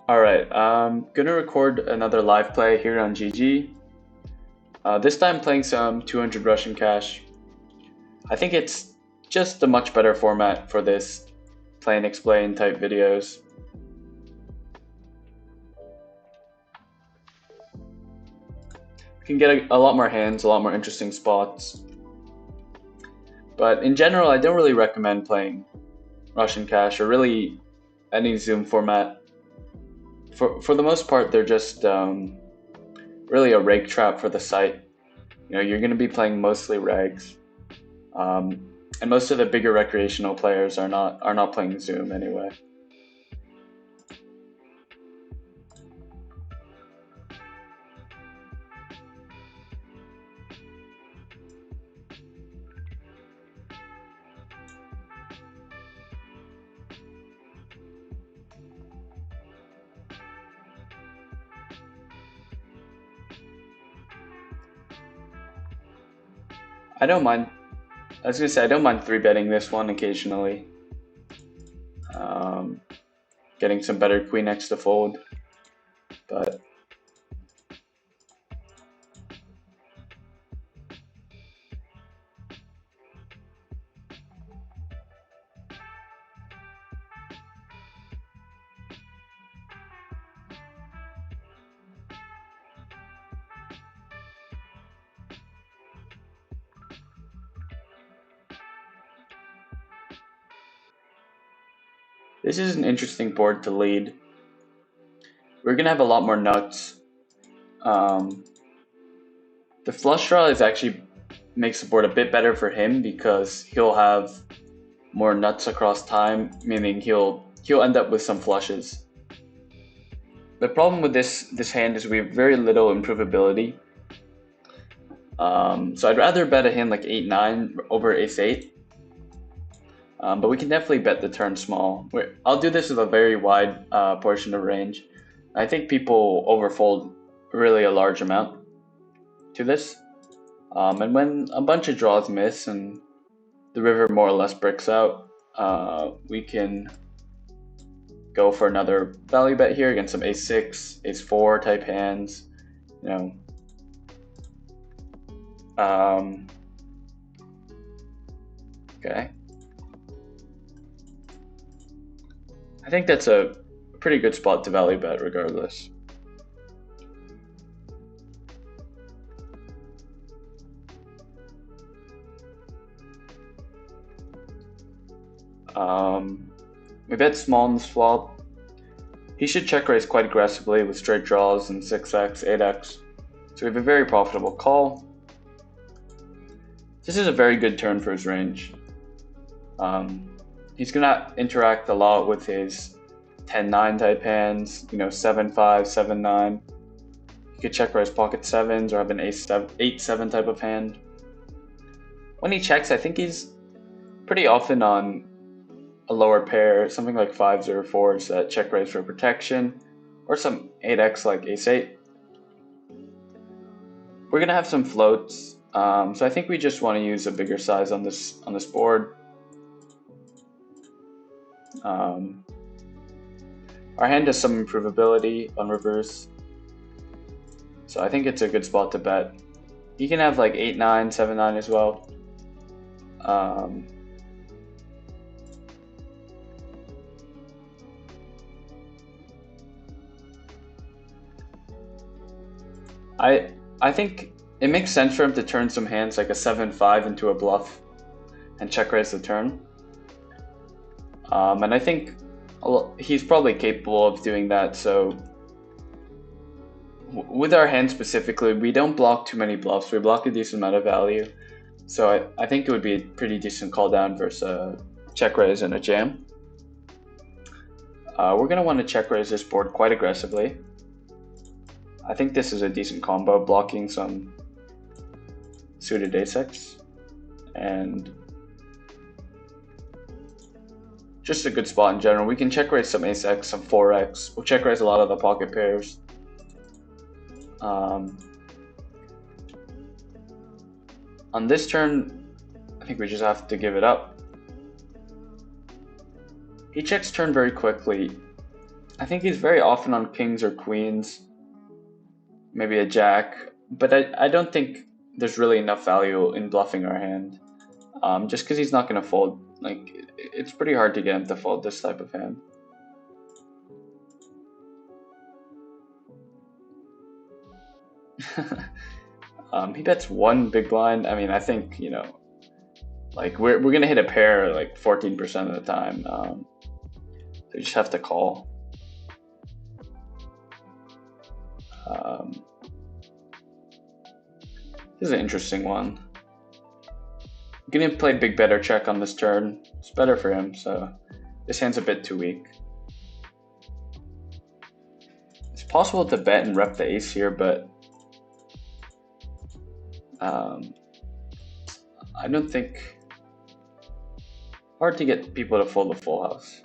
Alright, I'm gonna record another live play here on GG. This time playing some 200 Russian cash. I think it's just a much better format for this play and explain type videos. You can get a lot more hands, a lot more interesting spots. But in general, I don't really recommend playing Russian cash or really any Zoom format. For the most part, they're just really a rake trap for the site. You know, you're going to be playing mostly regs, and most of the bigger recreational players are not playing Zoom anyway. I don't mind. I was gonna say I don't mind 3-betting this one occasionally. Um, Getting some better queen X to fold, but this is an interesting board to lead. We're gonna have a lot more nuts. The flush draw is actually makes the board a bit better for him because he'll have more nuts across time, meaning he'll end up with some flushes. The problem with this hand is we have very little improvability. So I'd rather bet a hand like 8-9 over ace-8. But we can definitely bet the turn small. I'll do this with a very wide portion of range. I think people overfold really a large amount to this. And when a bunch of draws miss and the river more or less bricks out, we can go for another value bet here against some ace-6, ace-4 type hands. You know. Okay. I think that's a pretty good spot to value bet regardless. We bet small in the swap. He should check raise quite aggressively with straight draws and 6x, 8x. So we have a very profitable call. This is a very good turn for his range. He's gonna interact a lot with his 10-9 type hands, you know, 7-5, 7-9. He could check raise pocket sevens or have an ace 8-7 type of hand. When he checks, I think he's pretty often on a lower pair, something like 5s or 4s that check raise for protection, or some 8x like ace-8. We're gonna have some floats, so I think we just want to use a bigger size on this board. Our hand has some improvability on reverse, so I think it's a good spot to bet. You can have like 8-9, 7-9 as well. I think it makes sense for him to turn some hands like a 7-5 into a bluff and check raise the turn. And I think he's probably capable of doing that. So with our hand specifically, we don't block too many bluffs. We block a decent amount of value. So I think it would be a pretty decent call down versus a check raise and a jam. We're going to want to check raise this board quite aggressively. I think this is a decent combo, blocking some suited ace-x and just a good spot in general. We can check raise some ace-x, some 4x. We'll check raise a lot of the pocket pairs. On this turn, I think we just have to give it up. He checks turn very quickly. I think he's very often on kings or queens, maybe a jack, but I don't think there's really enough value in bluffing our hand. Just because he's not going to fold. Like, it's pretty hard to get him to fold this type of hand. He bets one big blind. I mean, I think, you know, like we're going to hit a pair like 14% of the time. So you just have to call. This is an interesting one. I'm gonna play big better check on this turn. It's better for him, so this hand's a bit too weak. It's possible to bet and rep the ace here, but I don't think. Hard to get people to fold the full house.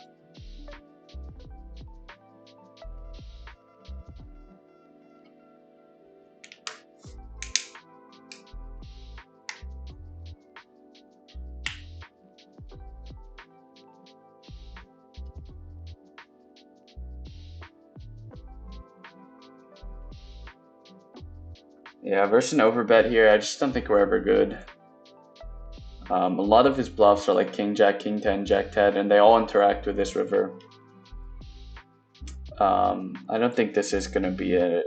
Yeah, versus an overbet here, I just don't think we're ever good. A lot of his bluffs are like king jack, king 10, jack 10, and they all interact with this river. I don't think this is going to be a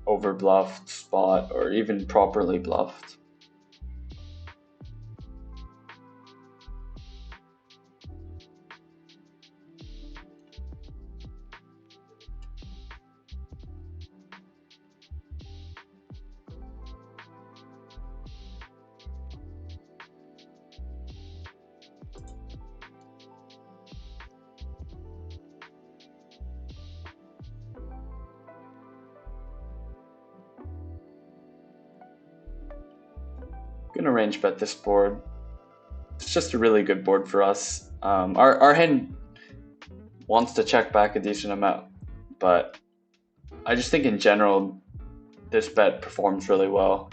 over bluffed spot or even properly bluffed. Gonna range bet this board. It's just a really good board for us. Our hand wants to check back a decent amount, but I just think in general this bet performs really well.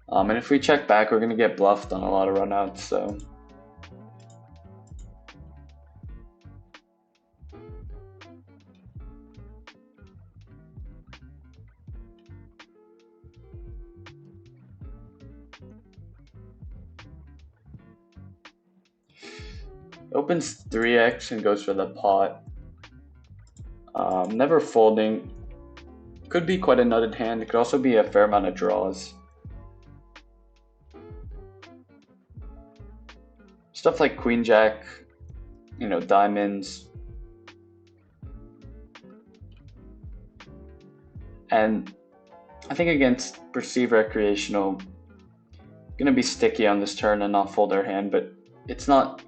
And if we check back, we're gonna get bluffed on a lot of runouts. So opens 3x and goes for the pot. Never folding. Could be quite a nutted hand. It could also be a fair amount of draws. Stuff like queen jack, you know, diamonds. And I think against perceived recreational, gonna be sticky on this turn and not fold our hand, but it's not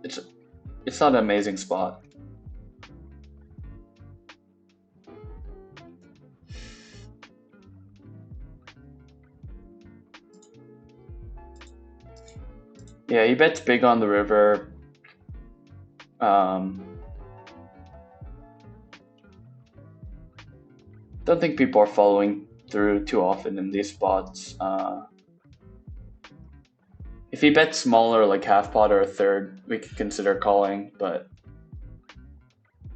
an amazing spot. Yeah, he bets big on the river. Don't think people are following through too often in these spots. If he bets smaller, like half pot or a third, we could consider calling, but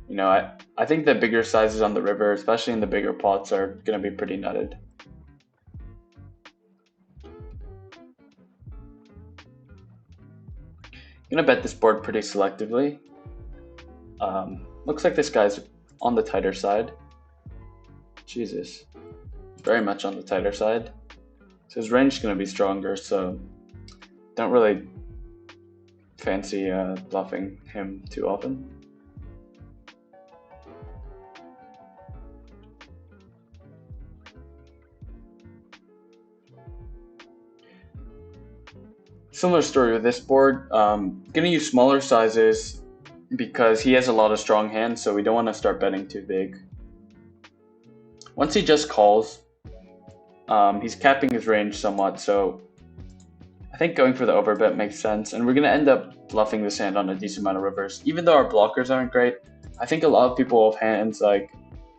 you know, I think the bigger sizes on the river, especially in the bigger pots, are gonna be pretty nutted. Gonna bet this board pretty selectively. Looks like this guy's on the tighter side. Jesus, very much on the tighter side. So his range is gonna be stronger, so don't really fancy bluffing him too often. Similar story with this board. Gonna use smaller sizes because he has a lot of strong hands, so we don't want to start betting too big. Once he just calls, he's capping his range somewhat, so I think going for the overbet makes sense, and we're gonna end up bluffing this hand on a decent amount of rivers. Even though our blockers aren't great, I think a lot of people have hands like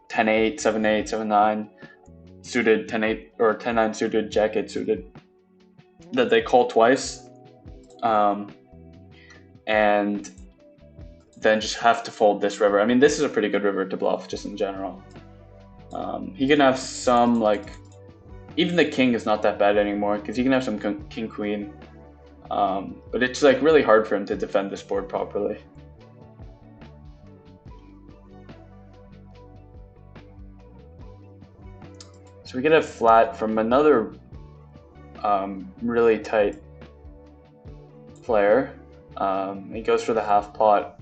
10-8, 7-8, 7-9 suited, 10-8 or 10-9 suited, jack-8 suited that they call twice. And then just have to fold this river. I mean, this is a pretty good river to bluff, just in general. He can have some, like, even the king is not that bad anymore, because he can have some king-queen. But it's, like, really hard for him to defend this board properly. So we get a flat from another really tight player. He goes for the half pot.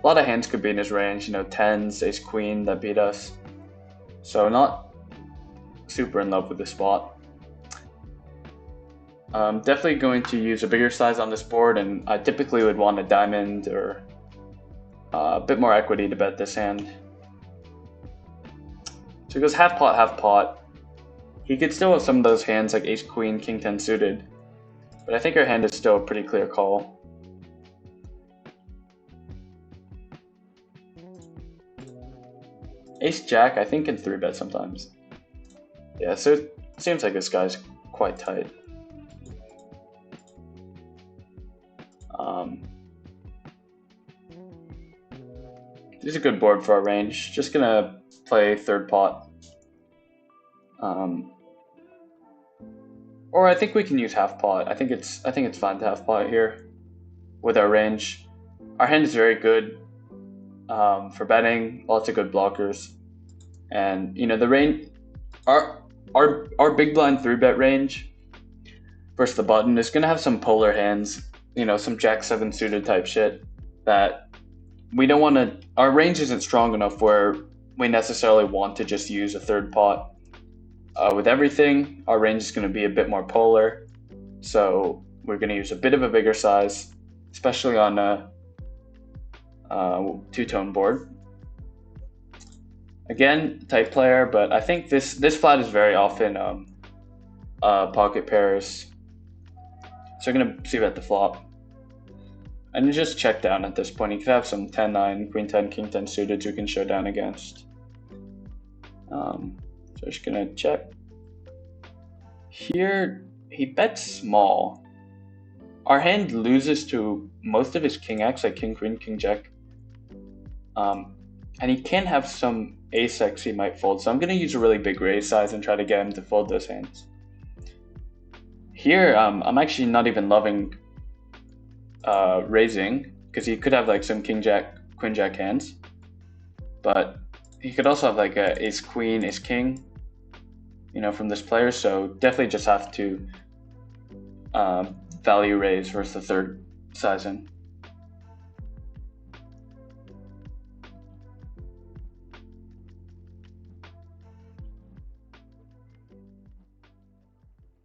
A lot of hands could be in his range, you know, tens, ace queen that beat us. So not super in love with the spot. Definitely going to use a bigger size on this board, and I typically would want a diamond or a bit more equity to bet this hand. So he goes half pot, half pot. He could still have some of those hands like ace queen, king 10 suited, but I think our hand is still a pretty clear call. Ace jack, I think, can 3-bet sometimes. Yeah, so it seems like this guy's quite tight. This is a good board for our range. Just gonna play third pot. Or I think we can use half pot. I think it's fine to half pot here with our range. Our hand is very good for betting. Lots of good blockers, and you know the range. Our big blind 3-bet range versus the button is gonna have some polar hands. You know, some jack 7 suited type shit that we don't want to. Our range isn't strong enough where we necessarily want to just use a third pot. With everything, our range is going to be a bit more polar, so we're going to use a bit of a bigger size, especially on a two-tone board. Again, tight player, but I think this flat is very often pocket pairs, so we're going to see bet the flop. And just check down at this point. He could have some 10-9, queen 10, king 10 suited you can show down against. So just gonna check. Here, he bets small. Our hand loses to most of his king x, like king queen, king jack. And he can have some ace x he might fold. So I'm gonna use a really big raise size and try to get him to fold those hands. Here, I'm actually not even loving raising, because he could have like some king jack, queen jack hands, but he could also have like a ace queen, ace king, you know, from this player. So definitely just have to value raise versus the third sizing.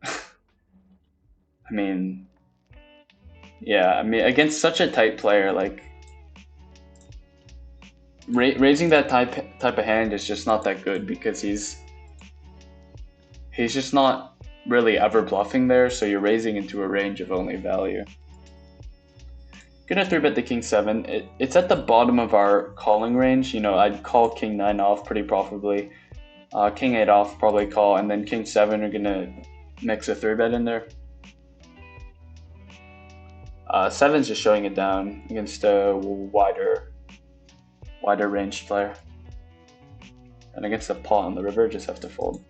I mean, yeah, I mean, against such a tight player, like raising that type of hand is just not that good, because he's just not really ever bluffing there, so you're raising into a range of only value. Gonna 3-bet the king 7. It's at the bottom of our calling range. You know, I'd call king 9 off pretty profitably. King 8 off, probably call, and then king 7 are gonna mix a 3-bet in there. 7's just showing it down against a wider range player. And against the pot on the river, just have to fold.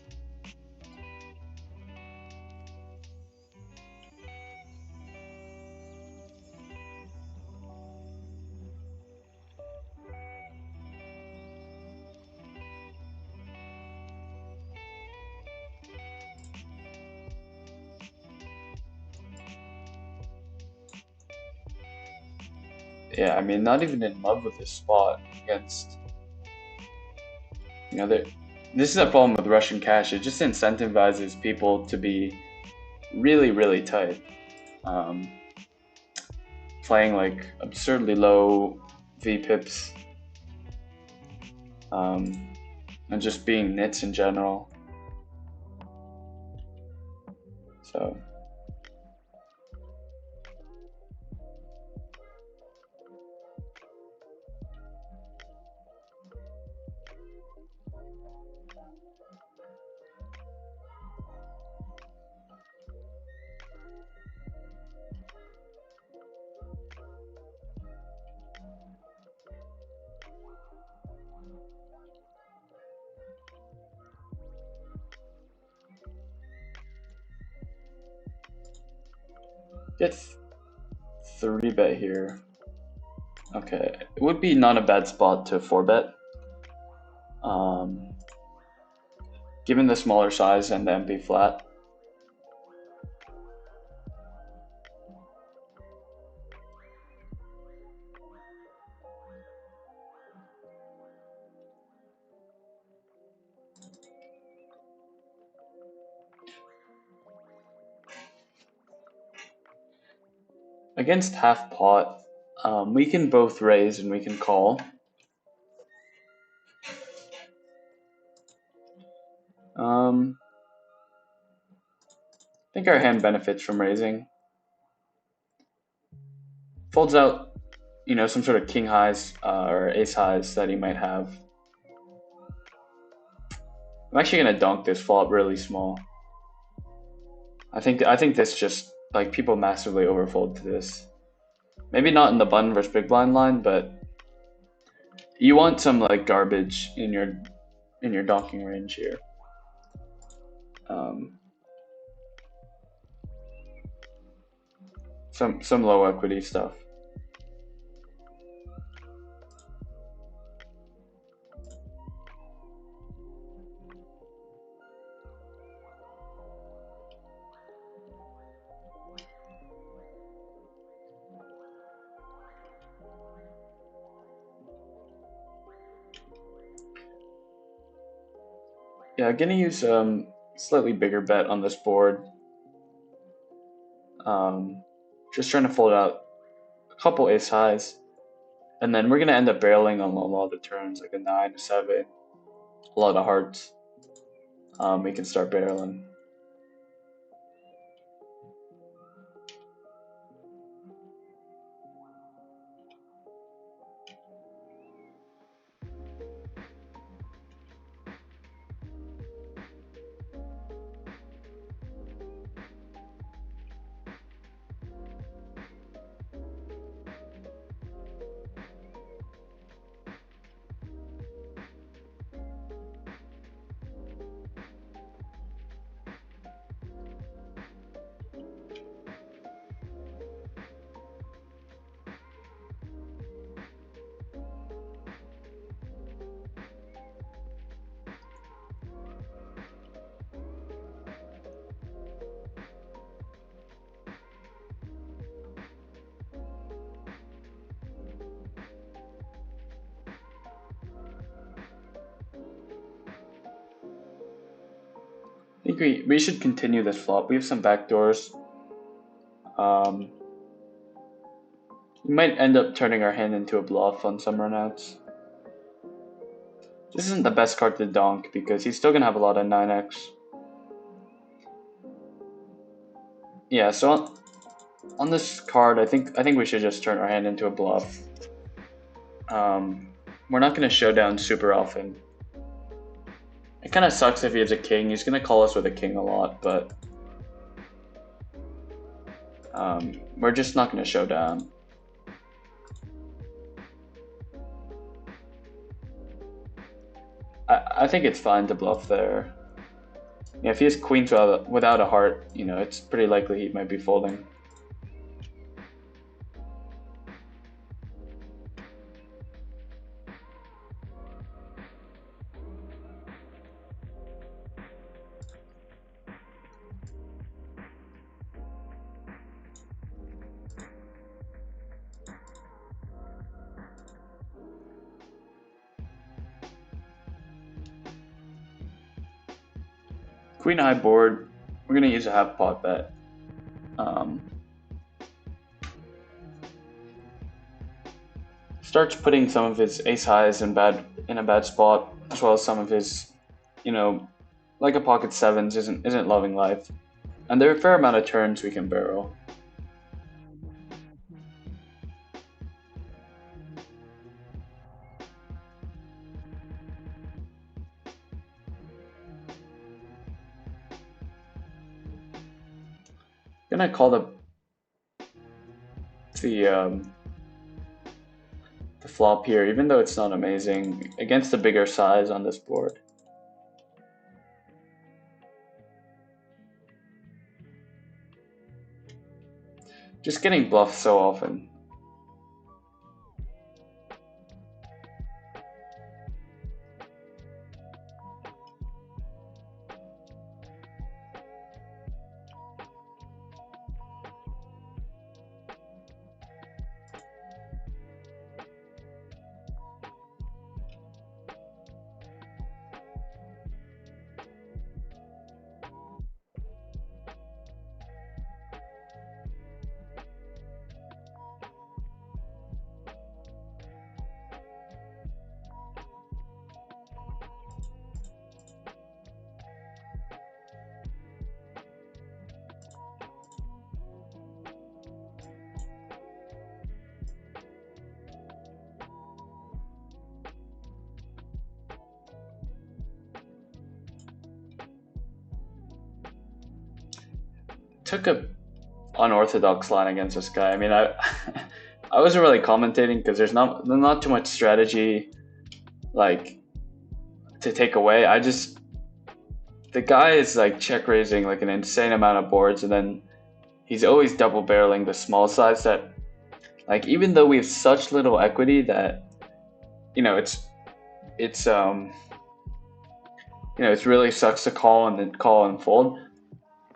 Yeah, I mean, not even in love with this spot against, you know, this is a problem with Russian cash. It just incentivizes people to be really, really tight. Playing like absurdly low VPIPs, and just being nits in general. So Get 3-bet here. Okay, it would be not a bad spot to 4-bet. Given the smaller size and the MP flat. Against half pot, we can both raise and we can call. I think our hand benefits from raising. Folds out, some sort of king highs or ace highs that he might have. I'm actually gonna donk this flop really small. I think this just like people massively overfold to this. Maybe not in the button versus big blind line, but you want some like garbage in your donking range here. Some low equity stuff. Yeah, I'm gonna use slightly bigger bet on this board. Just trying to fold out a couple ace highs, and then we're gonna end up barreling on a lot of the turns, like a 9, a 7, a lot of hearts. We can start barreling. I think we should continue this flop. We have some backdoors. We might end up turning our hand into a bluff on some runouts. This isn't the best card to donk because he's still gonna have a lot of 9x. Yeah, so on this card, I think we should just turn our hand into a bluff. We're not gonna show down super often. It kind of sucks if he has a king. He's gonna call us with a king a lot, but we're just not gonna show down. I think it's fine to bluff there. Yeah, if he has queens without a heart, it's pretty likely he might be folding. Queen high board, we're gonna use a half pot bet. Starts putting some of his ace highs in a bad spot, as well as some of his, like a pocket sevens isn't loving life, and there are a fair amount of turns we can barrel. Gonna call the flop here, even though it's not amazing, against the bigger size on this board. Just getting bluffed so often. Took a unorthodox line against this guy. I mean, I I wasn't really commentating because there's not too much strategy like to take away. I just the guy is like check raising like an insane amount of boards, and then he's always double barreling the small size that like even though we have such little equity that it's it really sucks to call and then call and fold.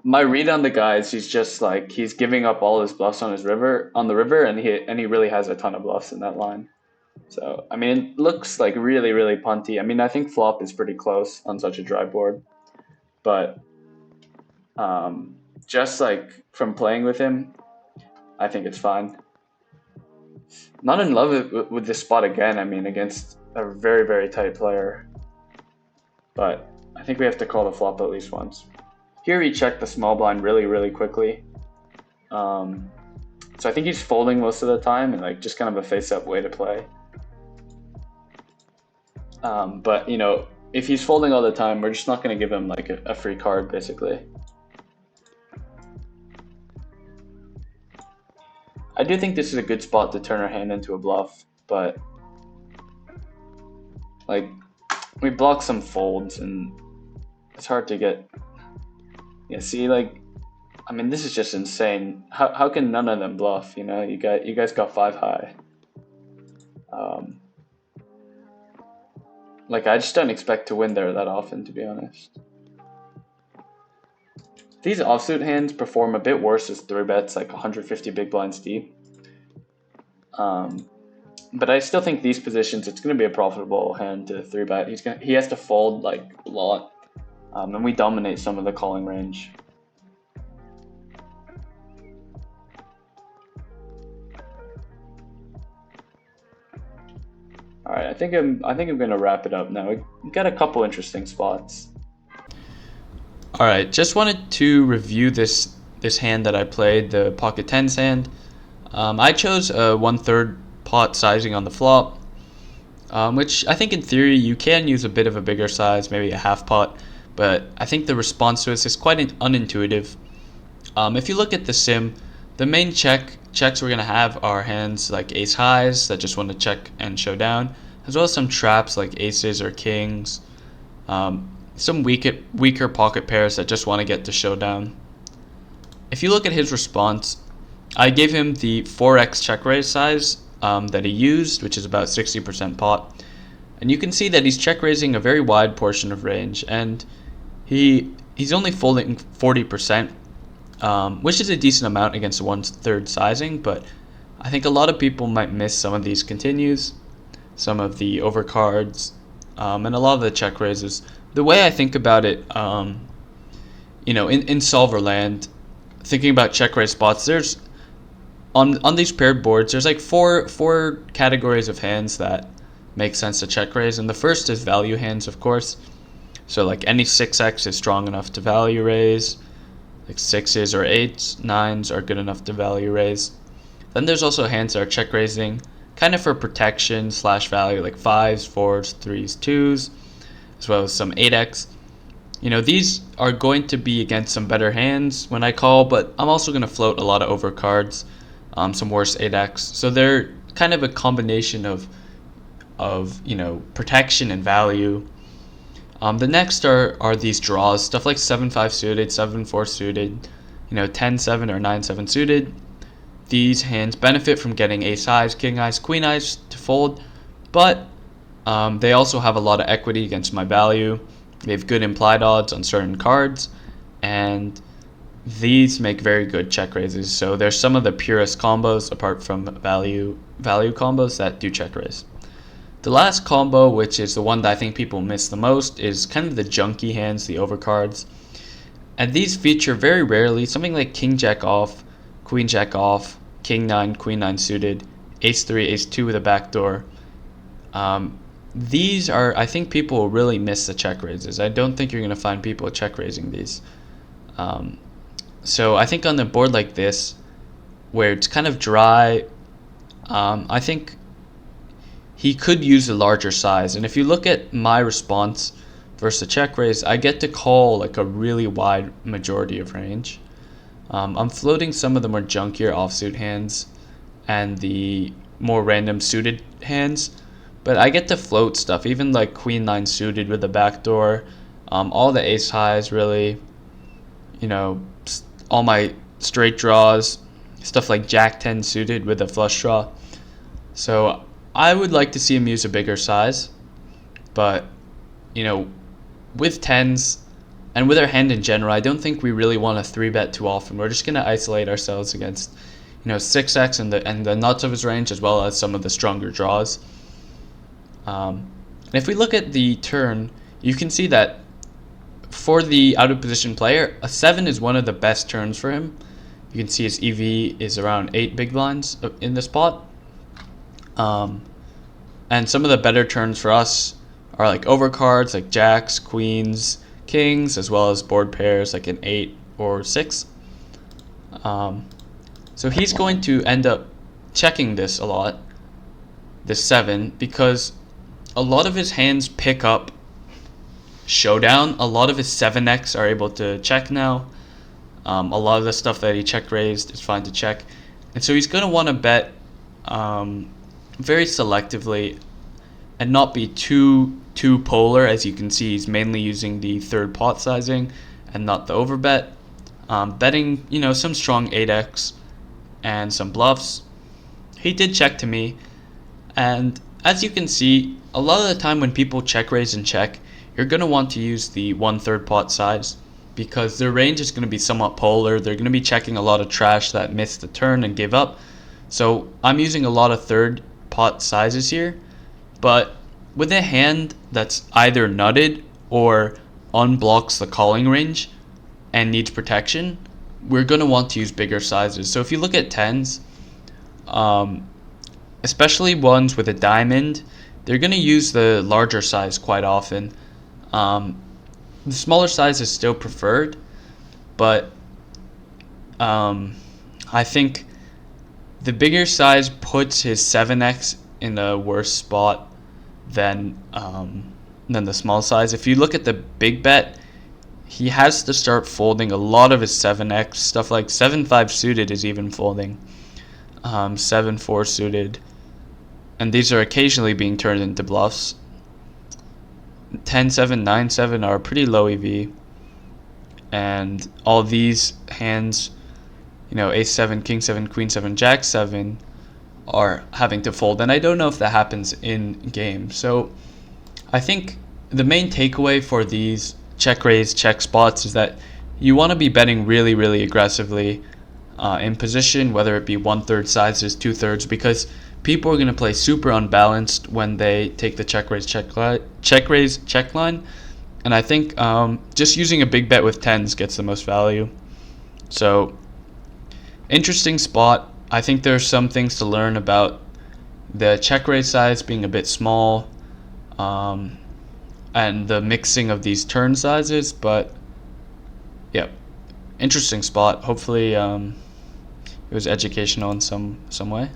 My read on the guy is he's just like he's giving up all his bluffs on the river, and he really has a ton of bluffs in that line. So I mean, it looks like really really punty. I mean, I think flop is pretty close on such a dry board, but just like from playing with him, I think it's fine. Not in love with this spot again. I mean, against a very very tight player, but I think we have to call the flop at least once. Here he checked the small blind really, really quickly. So I think he's folding most of the time and like just kind of a face-up way to play. But if he's folding all the time, we're just not going to give him like a free card, basically. I do think this is a good spot to turn our hand into a bluff, but like we block some folds and it's hard to get. Yeah, see, like, I mean, this is just insane. How can none of them bluff? You guys got 5 high. Like, I just don't expect to win there that often, to be honest. These offsuit hands perform a bit worse as 3-bets, like 150 big blinds deep. But I still think these positions, it's going to be a profitable hand to 3-bet. He has to fold like a lot. And we dominate some of the calling range. All right, I think I'm gonna wrap it up now. We got a couple interesting spots. All right, just wanted to review this hand that I played, the pocket tens hand. I chose a 1/3 pot sizing on the flop, which I think in theory you can use a bit of a bigger size, maybe a half pot. But I think the response to this is quite unintuitive. If you look at the sim, the main checks we're going to have are hands like ace highs that just want to check and show down, as well as some traps like aces or kings, some weaker pocket pairs that just want to get to showdown. If you look at his response, I gave him the 4x check raise size that he used, which is about 60% pot. And you can see that he's check raising a very wide portion of range, and he's only folding 40%, which is a decent amount against 1/3 sizing, but I think a lot of people might miss some of these continues, some of the overcards, and a lot of the check raises. The way I think about it, in solver land, thinking about check raise spots, there's on these paired boards, there's like four categories of hands that make sense to check raise, and the first is value hands, of course. So like any 6x is strong enough to value raise, like 6s or 8s, 9s are good enough to value raise. Then there's also hands that are check raising, kind of for protection / value, like 5s, 4s, 3s, 2s, as well as some 8x. These are going to be against some better hands when I call, but I'm also going to float a lot of overcards, some worse 8x. So they're kind of a combination of protection and value. The next are these draws, stuff like 7-5 suited, 7-4 suited, 10-7 or 9-7 suited. these hands benefit from getting ace highs, king highs, queen highs to fold, but they also have a lot of equity against my value. They have good implied odds on certain cards, and these make very good check raises. So there's some of the purest combos apart from value combos that do check raise. The last combo, which is the one that I think people miss the most, is kind of the junky hands, the overcards. And these feature very rarely something like king jack off, queen jack off, king 9, queen 9 suited, ace 3, ace 2 with a backdoor. These are, I think people will really miss the check raises. I don't think you're going to find people check raising these. So I think on a board like this, where it's kind of dry, I think he could use a larger size. And if you look at my response versus a check raise, I get to call like a really wide majority of range. I'm floating some of the more junkier offsuit hands and the more random suited hands, but I get to float stuff, even like queen 9 suited with a backdoor, all the ace highs really, all my straight draws, stuff like jack 10 suited with a flush draw. So I would like to see him use a bigger size, but with tens and with our hand in general, I don't think we really want to 3-bet too often. We're just going to isolate ourselves against 6x and the nuts of his range, as well as some of the stronger draws. And if we look at the turn, you can see that for the out of position player, a 7 is one of the best turns for him. You can see his EV is around 8 big blinds in the spot. And some of the better turns for us are like overcards, like jacks, queens, kings, as well as board pairs like an 8 or 6. So he's going to end up checking this a lot, this 7, because a lot of his hands pick up showdown. A lot of his 7x are able to check now. A lot of the stuff that he check raised is fine to check. And so he's going to want to bet very selectively and not be too polar. As you can see, he's mainly using the third pot sizing and not the overbet. Betting, some strong 8x and some bluffs. He did check to me, and as you can see, a lot of the time when people check raise and check, you're going to want to use the 1/3 pot size because their range is going to be somewhat polar. They're going to be checking a lot of trash that missed the turn and gave up. So I'm using a lot of third pot sizes here, but with a hand that's either nutted or unblocks the calling range and needs protection, we're going to want to use bigger sizes. So if you look at 10s, especially ones with a diamond, they're going to use the larger size quite often. The smaller size is still preferred, but I think the bigger size puts his 7x in a worse spot than the small size. If you look at the big bet, he has to start folding a lot of his 7x. Stuff like 7-5 suited is even folding, 7-4 suited, and these are occasionally being turned into bluffs. 10-7, 9-7 are pretty low EV, and all these hands, ace 7, king 7, queen 7, jack 7 are having to fold, and I don't know if that happens in game. So I think the main takeaway for these check raise, check spots is that you want to be betting really, really aggressively in position, whether it be 1/3 sizes, 2/3, because people are going to play super unbalanced when they take the check raise, check line. And I think just using a big bet with 10s gets the most value. So interesting spot. I think there's some things to learn about the check raise size being a bit small, and the mixing of these turn sizes, but yeah, interesting spot. Hopefully it was educational in some way.